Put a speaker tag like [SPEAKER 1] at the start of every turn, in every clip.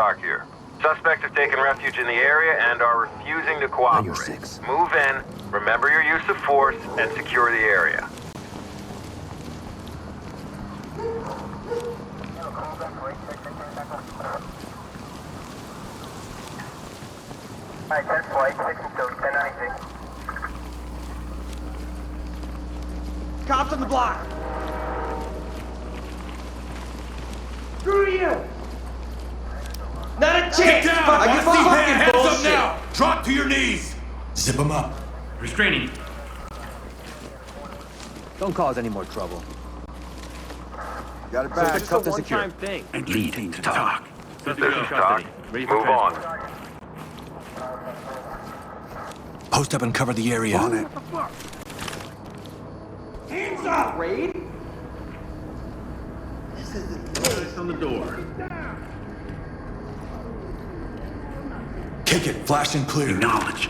[SPEAKER 1] Talk here. Suspects have taken refuge in the area and are refusing to cooperate. Move in, remember your use of force, and secure the area.
[SPEAKER 2] Alright, 10 flight, 62, 1096.
[SPEAKER 3] Cops on the block! Screw you! Not a chance!
[SPEAKER 4] Get down!
[SPEAKER 3] I give
[SPEAKER 4] Wanna see
[SPEAKER 3] fucking
[SPEAKER 4] hands
[SPEAKER 3] bullshit!
[SPEAKER 4] up now! Drop to your knees!
[SPEAKER 5] Zip him up.
[SPEAKER 6] Restraining.
[SPEAKER 7] Don't cause any more trouble.
[SPEAKER 8] Got it back.
[SPEAKER 7] Cuffed and secure.
[SPEAKER 6] Thing.
[SPEAKER 4] And lead to talk.
[SPEAKER 1] This is Talk. Move on.
[SPEAKER 5] Post up and cover the area.
[SPEAKER 8] On it.
[SPEAKER 3] Hands up! Raid?
[SPEAKER 6] Eyes on the door.
[SPEAKER 5] Kick it. Flash and clear.
[SPEAKER 4] Acknowledge.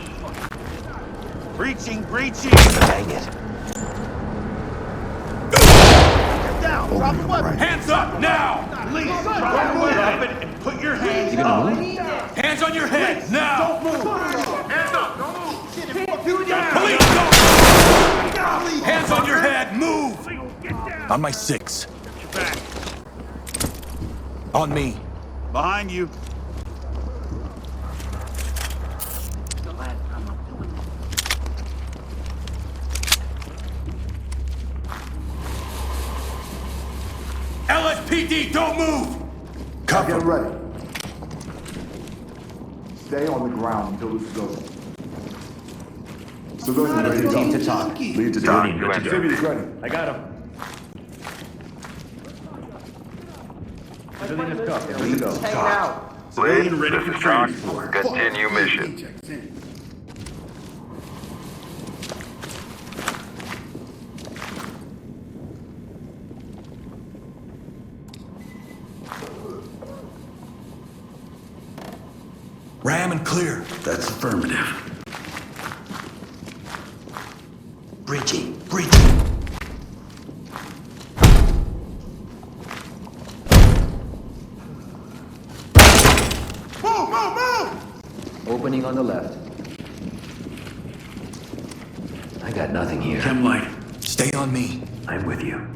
[SPEAKER 6] Breaching!
[SPEAKER 5] Dang it.
[SPEAKER 3] Down! Drop the weapon!
[SPEAKER 4] Hands up now!
[SPEAKER 6] Please, drop it and put your hands up.
[SPEAKER 4] Hands on your head now!
[SPEAKER 3] Don't move!
[SPEAKER 6] Hands up! Don't move!
[SPEAKER 3] Can't do that!
[SPEAKER 4] Police, don't! Hands on your head! Move!
[SPEAKER 5] On my 6. On me.
[SPEAKER 4] Behind you. LSPD, don't move!
[SPEAKER 5] Cover.
[SPEAKER 8] Get ready. Stay on the ground until this is over. Civilians ready to go.
[SPEAKER 7] Team to talk.
[SPEAKER 8] Lead to
[SPEAKER 1] Talk
[SPEAKER 8] talk.
[SPEAKER 1] to entry.
[SPEAKER 8] Civity's ready.
[SPEAKER 6] I got him. Civilian is cuffed.
[SPEAKER 8] Lead to
[SPEAKER 3] Hang
[SPEAKER 8] talk.
[SPEAKER 3] out!
[SPEAKER 1] Lead,
[SPEAKER 6] ready
[SPEAKER 1] this
[SPEAKER 6] for
[SPEAKER 1] is Talk.
[SPEAKER 6] training.
[SPEAKER 1] Continue mission.
[SPEAKER 5] Ram and clear.
[SPEAKER 4] That's affirmative.
[SPEAKER 5] Breaching.
[SPEAKER 7] Opening on the left. I got nothing here.
[SPEAKER 4] Chem light.
[SPEAKER 5] Stay on me.
[SPEAKER 7] I'm with you.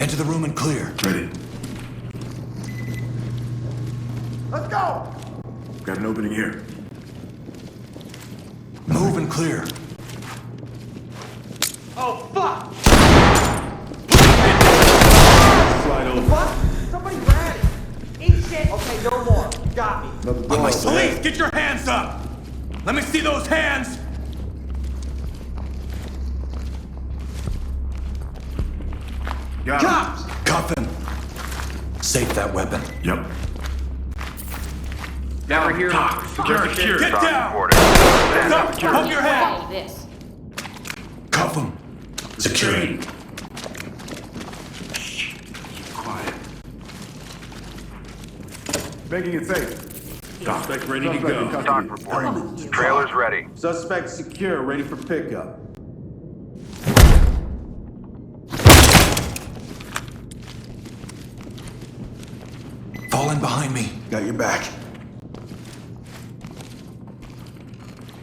[SPEAKER 5] Enter the room and clear.
[SPEAKER 8] Ready.
[SPEAKER 3] Let's go!
[SPEAKER 8] Got an opening here.
[SPEAKER 5] Move and clear.
[SPEAKER 3] Oh, fuck!
[SPEAKER 4] Slide over.
[SPEAKER 3] What? Somebody ran it! Eat shit! Okay, no more. Got me.
[SPEAKER 8] Another
[SPEAKER 5] On
[SPEAKER 8] door.
[SPEAKER 5] my
[SPEAKER 4] Police, get your hands up! Let me see those hands!
[SPEAKER 8] Got it.
[SPEAKER 3] Cops!
[SPEAKER 5] Cuff him. Safe that weapon.
[SPEAKER 8] Yep.
[SPEAKER 6] Now we're here.
[SPEAKER 4] Secure. Get
[SPEAKER 1] Talk
[SPEAKER 4] down!
[SPEAKER 1] reporting. Stand
[SPEAKER 4] Up!
[SPEAKER 1] up.
[SPEAKER 4] Hold your head!
[SPEAKER 9] All this.
[SPEAKER 5] Cuff him.
[SPEAKER 4] Security. Quiet.
[SPEAKER 8] Making it safe.
[SPEAKER 4] Suspect ready to
[SPEAKER 8] Suspect in
[SPEAKER 4] go.
[SPEAKER 8] custody.
[SPEAKER 1] Talk reporting. Trailer's ready.
[SPEAKER 10] Suspect secure, ready for pickup.
[SPEAKER 5] Fall in behind me.
[SPEAKER 8] Got your back.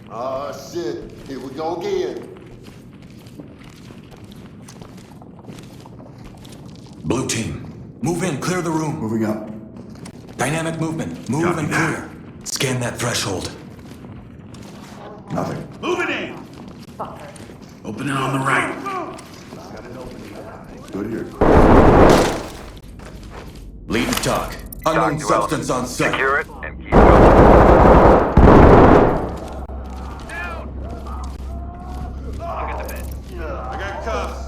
[SPEAKER 11] Ah, shit. Here we go again.
[SPEAKER 5] Blue team. Move in. Clear the room.
[SPEAKER 8] Moving up.
[SPEAKER 5] Dynamic movement. Move
[SPEAKER 4] Copy
[SPEAKER 5] and
[SPEAKER 4] that.
[SPEAKER 5] clear. Scan that threshold.
[SPEAKER 8] Nothing.
[SPEAKER 4] Moving in! Opening on the right.
[SPEAKER 8] Good here.
[SPEAKER 5] Lead and talk.
[SPEAKER 1] Talk
[SPEAKER 5] Unknown
[SPEAKER 1] to
[SPEAKER 5] substance
[SPEAKER 1] element.
[SPEAKER 5] on site.
[SPEAKER 1] Secure it and keep going.
[SPEAKER 10] I got cuffs.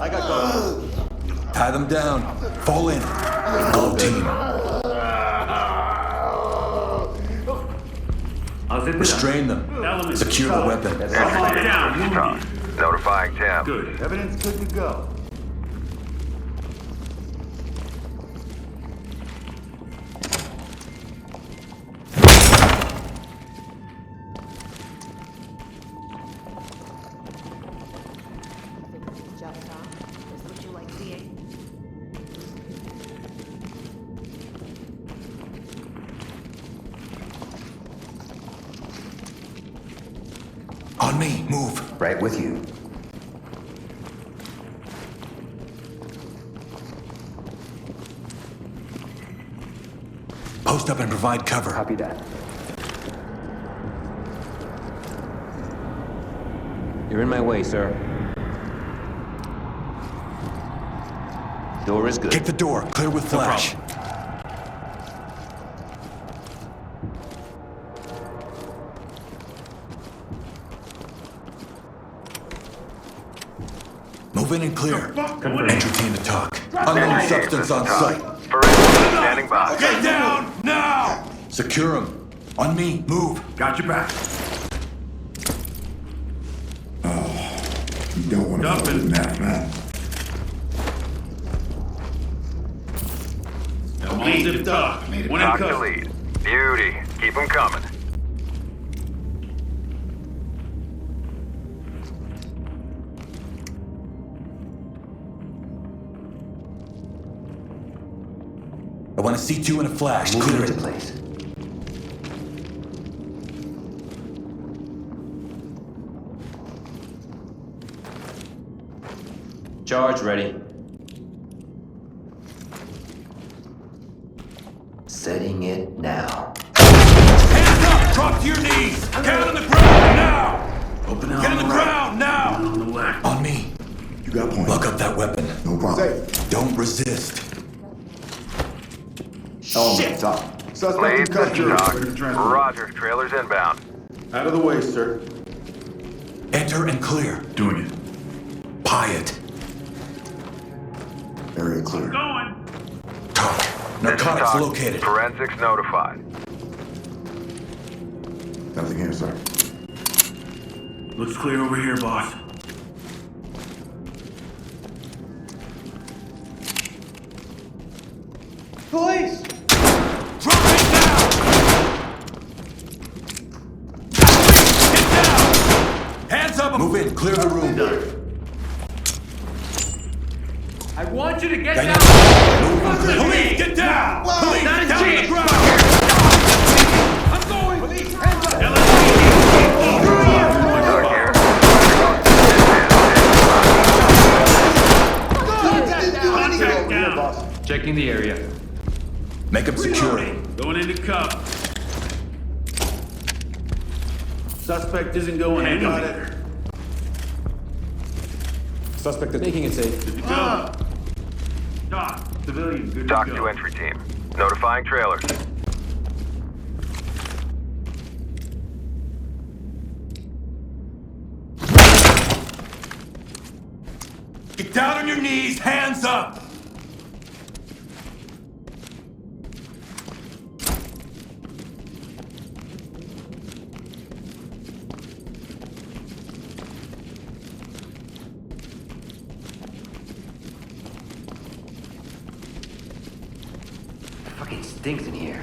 [SPEAKER 10] I got cuffs.
[SPEAKER 5] Tie them down. Fall in. Blue team. Restrain them.
[SPEAKER 6] Element
[SPEAKER 5] Secure the weapon.
[SPEAKER 10] Come on
[SPEAKER 1] Entry
[SPEAKER 10] down,
[SPEAKER 1] team,
[SPEAKER 10] move
[SPEAKER 1] this is
[SPEAKER 10] it.
[SPEAKER 1] Talk. Notifying Tim.
[SPEAKER 6] Good.
[SPEAKER 10] Evidence good to go.
[SPEAKER 3] Just, huh? Is what you like seeing?
[SPEAKER 5] On me, move.
[SPEAKER 7] Right with you.
[SPEAKER 5] Post up and provide cover.
[SPEAKER 7] Copy that. You're in my way, sir. Door is good.
[SPEAKER 5] Kick the door. Clear with flash. Move in and clear. Entry team to talk. Unknown
[SPEAKER 1] Entry team,
[SPEAKER 5] substance
[SPEAKER 1] this
[SPEAKER 5] on
[SPEAKER 1] is Talk.
[SPEAKER 5] site.
[SPEAKER 1] Forensics standing by.
[SPEAKER 4] Get down now!
[SPEAKER 5] Secure him. On me, move.
[SPEAKER 8] Got your back. Oh, you don't want to
[SPEAKER 6] Dump
[SPEAKER 8] fuck
[SPEAKER 6] it.
[SPEAKER 8] with that, man.
[SPEAKER 6] Lead to Talk. One in
[SPEAKER 1] Talk to
[SPEAKER 6] custody.
[SPEAKER 1] lead. Beauty. Keep them coming.
[SPEAKER 5] I want to see two in a flash.
[SPEAKER 7] Move
[SPEAKER 5] Clear
[SPEAKER 7] into
[SPEAKER 5] it.
[SPEAKER 7] place. Charge ready. Setting it now.
[SPEAKER 4] Hands up! Drop to your knees! Get on the ground now!
[SPEAKER 8] Open it
[SPEAKER 4] Get on
[SPEAKER 8] on
[SPEAKER 4] the
[SPEAKER 8] the right.
[SPEAKER 4] ground now!
[SPEAKER 8] On the left.
[SPEAKER 5] On me.
[SPEAKER 8] You got point.
[SPEAKER 5] Lock up that weapon.
[SPEAKER 8] No problem.
[SPEAKER 5] Don't resist.
[SPEAKER 10] Element top. Suspect
[SPEAKER 1] Lead,
[SPEAKER 10] in
[SPEAKER 1] this
[SPEAKER 10] custody.
[SPEAKER 1] is Talk.
[SPEAKER 10] Ready to transfer.
[SPEAKER 1] Roger. Trailers inbound.
[SPEAKER 10] Out of the way, sir.
[SPEAKER 5] Enter and clear.
[SPEAKER 8] Doing it.
[SPEAKER 5] Pie it.
[SPEAKER 8] Area clear.
[SPEAKER 6] Going.
[SPEAKER 5] Talk.
[SPEAKER 1] This is
[SPEAKER 5] Narcotics
[SPEAKER 1] Talk.
[SPEAKER 5] located.
[SPEAKER 1] Forensics notified.
[SPEAKER 8] Nothing here, sir.
[SPEAKER 6] Looks clear over here, boss.
[SPEAKER 3] Police!
[SPEAKER 4] Drop it down! Get down! Hands up!
[SPEAKER 5] Move in. Clear the room.
[SPEAKER 3] I want you to get
[SPEAKER 5] Dynamic.
[SPEAKER 3] down!
[SPEAKER 5] Move and clear.
[SPEAKER 4] Police, get down! Police,
[SPEAKER 3] not a
[SPEAKER 4] down on the
[SPEAKER 3] chance.
[SPEAKER 4] ground!
[SPEAKER 3] I'm going! Police, hands up!
[SPEAKER 1] Talk here.
[SPEAKER 6] Contact down.
[SPEAKER 7] Checking the area.
[SPEAKER 5] Make him secure.
[SPEAKER 6] Going into cuff. Suspect isn't going anywhere.
[SPEAKER 7] Suspect is making it safe.
[SPEAKER 6] Good to go. Talk. Civilian, good
[SPEAKER 1] Talk
[SPEAKER 6] to
[SPEAKER 1] to
[SPEAKER 6] go.
[SPEAKER 1] entry team. Notifying trailers.
[SPEAKER 4] Get down on your knees, hands up!
[SPEAKER 7] Fucking stinks in here.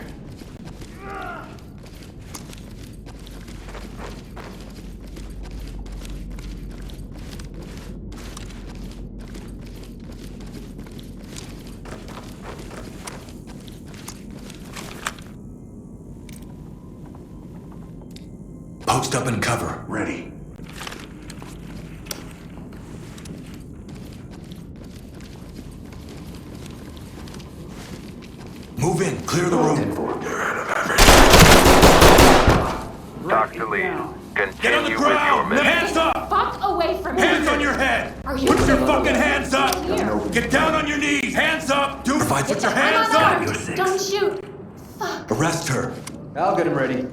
[SPEAKER 5] Post up and cover.
[SPEAKER 8] Ready.
[SPEAKER 5] Move in. Clear the room.
[SPEAKER 7] 10-4.
[SPEAKER 1] Talk to lead.
[SPEAKER 4] Get on the
[SPEAKER 1] Continue with your
[SPEAKER 4] ground!
[SPEAKER 1] mission.
[SPEAKER 4] Hands up!
[SPEAKER 9] Fuck away from me!
[SPEAKER 4] Hands on your head!
[SPEAKER 9] Are you
[SPEAKER 4] Put your
[SPEAKER 9] kidding
[SPEAKER 4] fucking
[SPEAKER 9] me?
[SPEAKER 4] hands up!
[SPEAKER 9] Here.
[SPEAKER 4] Get down on your knees! Hands up! Dude,
[SPEAKER 5] Provide
[SPEAKER 4] put your
[SPEAKER 5] security.
[SPEAKER 9] I'm
[SPEAKER 4] hands up!
[SPEAKER 9] unarmed! Don't shoot! Fuck!
[SPEAKER 5] Arrest her.
[SPEAKER 7] I'll get him ready.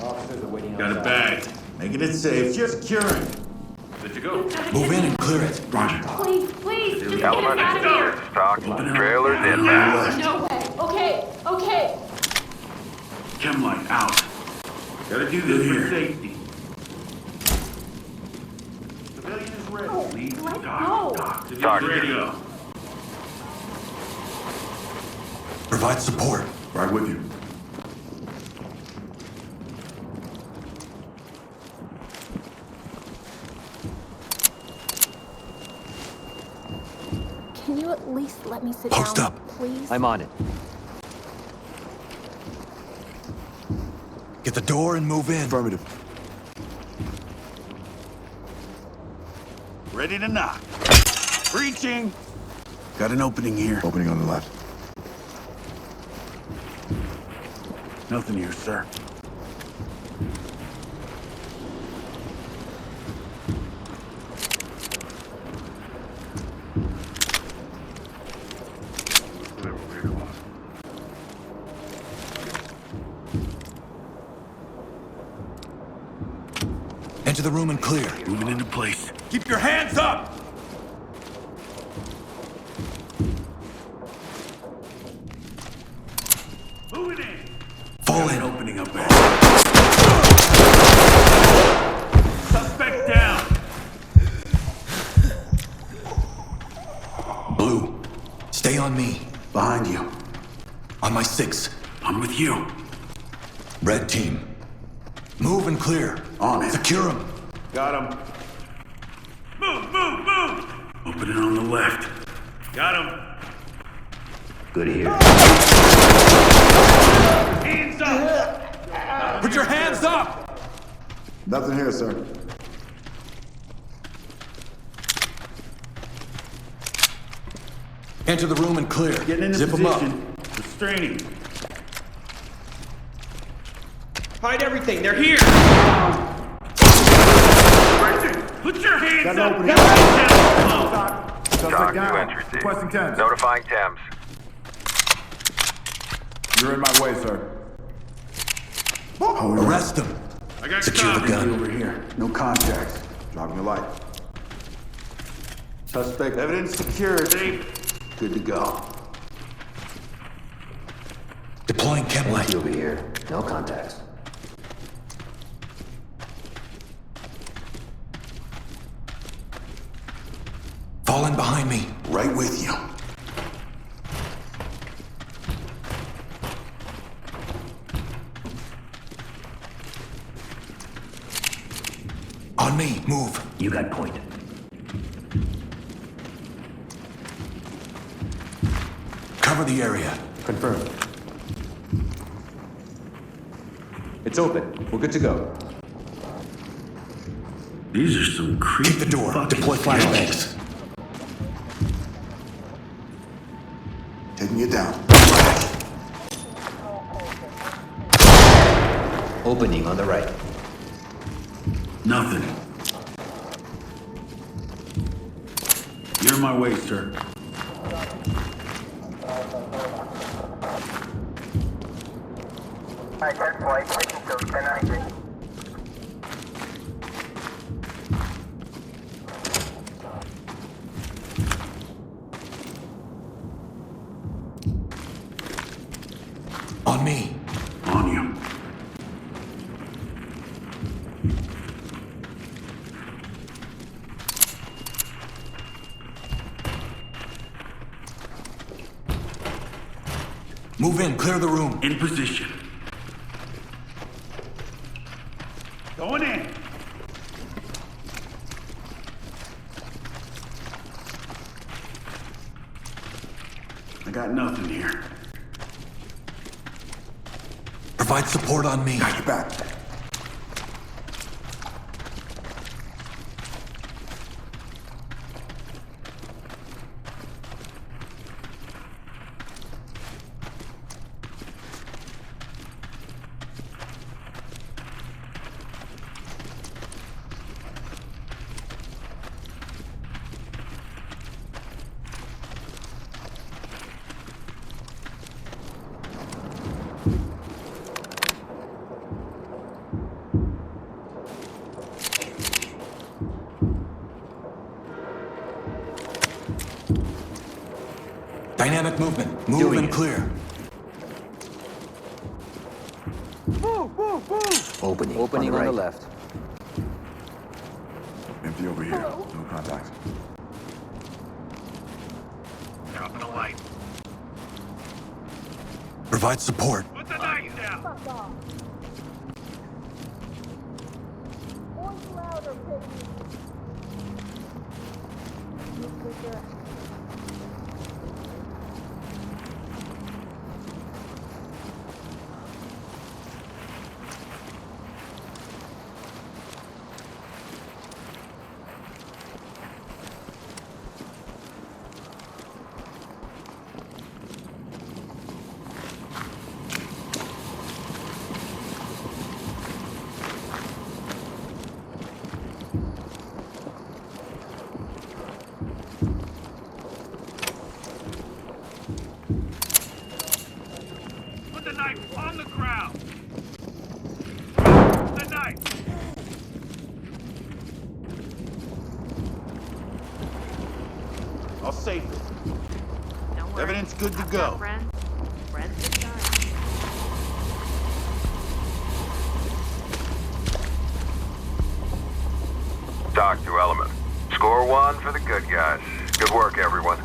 [SPEAKER 7] Officers are waiting
[SPEAKER 6] Got a
[SPEAKER 7] outside.
[SPEAKER 6] bag.
[SPEAKER 10] Making it safe. Just securing.
[SPEAKER 6] Good to go.
[SPEAKER 5] Move in and clear it.
[SPEAKER 8] Roger.
[SPEAKER 9] Please, please, just get us
[SPEAKER 1] Element
[SPEAKER 9] out of
[SPEAKER 1] this
[SPEAKER 9] here!
[SPEAKER 1] is Talk. Trailers inbound.
[SPEAKER 9] No way! Okay, okay!
[SPEAKER 4] Chem light out.
[SPEAKER 10] Gotta do this
[SPEAKER 4] Here.
[SPEAKER 10] for safety. Civilian is ready.
[SPEAKER 4] Lead
[SPEAKER 9] Let
[SPEAKER 4] Doc.
[SPEAKER 9] go.
[SPEAKER 4] Doc.
[SPEAKER 1] Doc.
[SPEAKER 4] Ready to go.
[SPEAKER 5] Provide support.
[SPEAKER 8] Right with you.
[SPEAKER 9] Can you at least let me sit
[SPEAKER 5] Post
[SPEAKER 9] down,
[SPEAKER 5] up.
[SPEAKER 9] please?
[SPEAKER 7] I'm on it.
[SPEAKER 5] Get the door and move in.
[SPEAKER 8] Affirmative.
[SPEAKER 10] Ready to knock. Breaching. Got an opening here.
[SPEAKER 8] Opening on the left.
[SPEAKER 10] Nothing here, sir.
[SPEAKER 5] Enter the room and clear.
[SPEAKER 10] Moving into place.
[SPEAKER 4] Keep your hands up! Moving in.
[SPEAKER 5] Fall
[SPEAKER 4] Got an
[SPEAKER 5] in.
[SPEAKER 4] opening up there. Suspect down.
[SPEAKER 5] Blue, stay on me.
[SPEAKER 10] Behind you.
[SPEAKER 5] On my 6.
[SPEAKER 4] I'm with you.
[SPEAKER 5] Red team. Move and clear.
[SPEAKER 10] On it.
[SPEAKER 5] Secure him.
[SPEAKER 10] Got him.
[SPEAKER 4] Move, move, move! Opening on the left. Got him.
[SPEAKER 7] Good here.
[SPEAKER 4] Hands up!
[SPEAKER 5] Put your hands up!
[SPEAKER 8] Nothing here, sir.
[SPEAKER 5] Enter the room and clear.
[SPEAKER 10] Getting into
[SPEAKER 5] Zip him up.
[SPEAKER 10] position. Restraining.
[SPEAKER 3] Hide everything. They're here.
[SPEAKER 4] Put your hands
[SPEAKER 10] Got an
[SPEAKER 4] up!
[SPEAKER 10] opening.
[SPEAKER 1] Doc, new entry team.
[SPEAKER 8] Requesting Thames.
[SPEAKER 1] Notifying Thames.
[SPEAKER 8] You're in my way, sir. Hold on.
[SPEAKER 5] Arrest him.
[SPEAKER 4] I got
[SPEAKER 5] Secure the
[SPEAKER 4] cops.
[SPEAKER 5] gun.
[SPEAKER 10] Over here. No contacts. Dropping the light. Suspect evidence secured.
[SPEAKER 4] Safe.
[SPEAKER 10] Good to go.
[SPEAKER 5] Deploying chem light.
[SPEAKER 7] Over here. No contacts.
[SPEAKER 5] Fall in behind me.
[SPEAKER 8] Right with you.
[SPEAKER 5] On me. Move.
[SPEAKER 7] You got point.
[SPEAKER 5] Cover the area.
[SPEAKER 7] Confirmed. It's open. We're good to go.
[SPEAKER 4] These are some creepy
[SPEAKER 5] Keep the door.
[SPEAKER 4] fucking
[SPEAKER 5] Deploy flashbangs.
[SPEAKER 8] Taking it down.
[SPEAKER 7] Opening on the right.
[SPEAKER 4] Nothing. You're in my way, sir.
[SPEAKER 2] Alright, 10 flight, 6 until 1090.
[SPEAKER 5] On me.
[SPEAKER 4] On you.
[SPEAKER 5] Move in. Clear the room.
[SPEAKER 4] In position. Going in. I got nothing here.
[SPEAKER 5] Provide support on me.
[SPEAKER 8] Got your back.
[SPEAKER 5] Dynamic movement. Move
[SPEAKER 7] Doing
[SPEAKER 5] and
[SPEAKER 7] it.
[SPEAKER 5] clear.
[SPEAKER 7] Opening on the left.
[SPEAKER 8] Empty over here. No contact.
[SPEAKER 4] Turn off the light.
[SPEAKER 5] Provide support.
[SPEAKER 4] Put the knife down.
[SPEAKER 9] Fuck off. Voice louder, piggy. You figure.
[SPEAKER 4] Put the knife on the ground. The knife.
[SPEAKER 6] I'll safe it.
[SPEAKER 3] Don't worry.
[SPEAKER 6] Evidence good to
[SPEAKER 3] I've
[SPEAKER 6] go.
[SPEAKER 3] got friends. Friends with guns.
[SPEAKER 1] Talk to Element. Score 1 for the good guys. Good work, everyone.